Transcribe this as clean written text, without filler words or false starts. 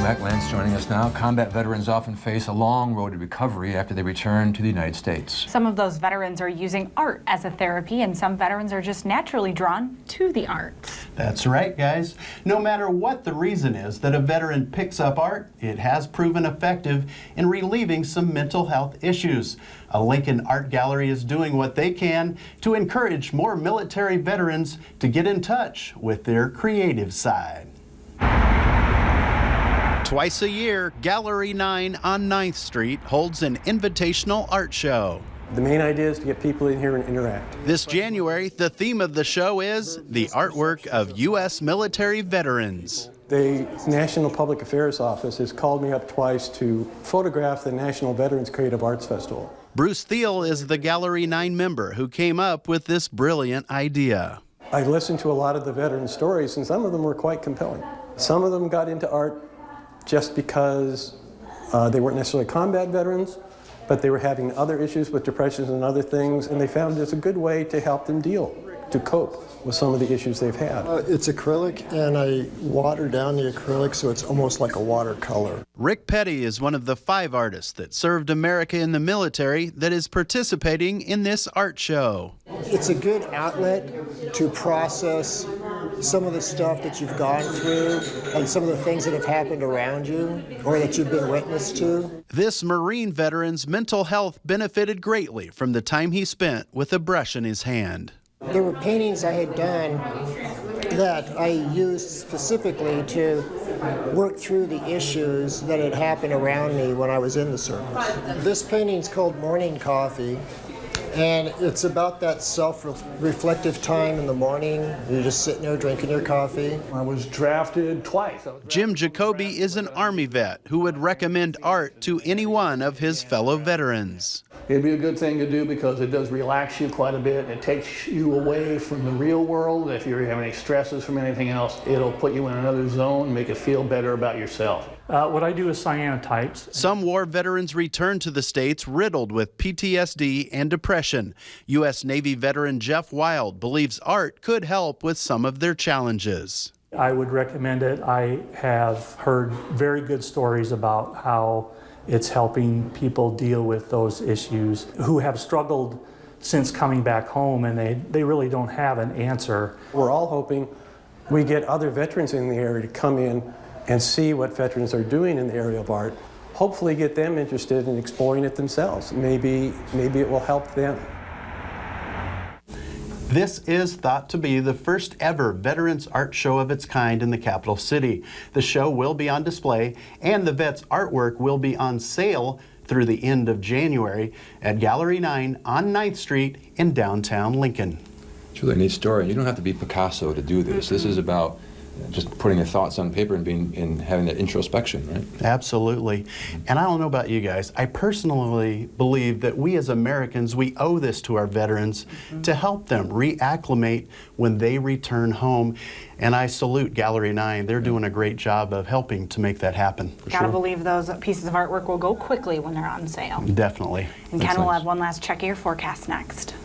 Welcome back. Lance joining us now. Combat veterans often face a long road to recovery after they return to the United States. Some of those veterans are using art as a therapy, and some veterans are just naturally drawn to the arts. That's right, guys. No matter what the reason is that a veteran picks up art, it has proven effective in relieving some mental health issues. A Lincoln Art Gallery is doing what they can to encourage more military veterans to get in touch with their creative side. Twice a year, Gallery 9 on 9th Street holds an invitational art show. The main idea is to get people in here and interact. This January, the theme of the show is the artwork of U.S. military veterans. The National Public Affairs Office has called me up twice to photograph the National Veterans Creative Arts Festival. Bruce Thiel is the Gallery 9 member who came up with this brilliant idea. I listened to a lot of the veteran stories, and some of them were quite compelling. Some of them got into art just because they weren't necessarily combat veterans, but they were having other issues with depressions and other things, and they found it's a good way to help them deal, to cope with some of the issues they've had. It's acrylic, and I water down the acrylic so it's almost like a watercolor. Rick Petty is one of the 5 artists that served America in the military that is participating in this art show. It's a good outlet to process some of the stuff that you've gone through and some of the things that have happened around you or that you've been witness to. This Marine veteran's mental health benefited greatly from the time he spent with a brush in his hand. There were paintings I had done that I used specifically to work through the issues that had happened around me when I was in the service. This painting's called Morning Coffee, and it's about that self-reflective time in the morning. You're just sitting there drinking your coffee. I was drafted twice. Jim Jacoby is an Army vet who would recommend art to any one of his fellow veterans. It'd be a good thing to do because it does relax you quite a bit. It takes you away from the real world. If you have any stresses from anything else, it'll put you in another zone, make you feel better about yourself. What I do is cyanotypes. Some war veterans return to the States riddled with PTSD and depression. U.S. Navy veteran Jeff Wild believes art could help with some of their challenges. I would recommend it. I have heard very good stories about how it's helping people deal with those issues who have struggled since coming back home, and they really don't have an answer. We're all hoping we get other veterans in the area to come in and see what veterans are doing in the area of art. Hopefully get them interested in exploring it themselves. Maybe it will help them. This is thought to be the first ever Veterans Art Show of its kind in the capital city. The show will be on display, and the vets' artwork will be on sale through the end of January at Gallery 9 on 9th Street in downtown Lincoln. It's really a neat story. You don't have to be Picasso to do this. This is about just putting your thoughts on paper and having that introspection, right? Absolutely. And I don't know about you guys, I personally believe that we as Americans, we owe this to our veterans to help them reacclimate when they return home. And I salute Gallery 9. They're doing a great job of helping to make that happen. Gotta believe those pieces of artwork will go quickly when they're on sale. Definitely. And Ken will have one last check of your forecast next.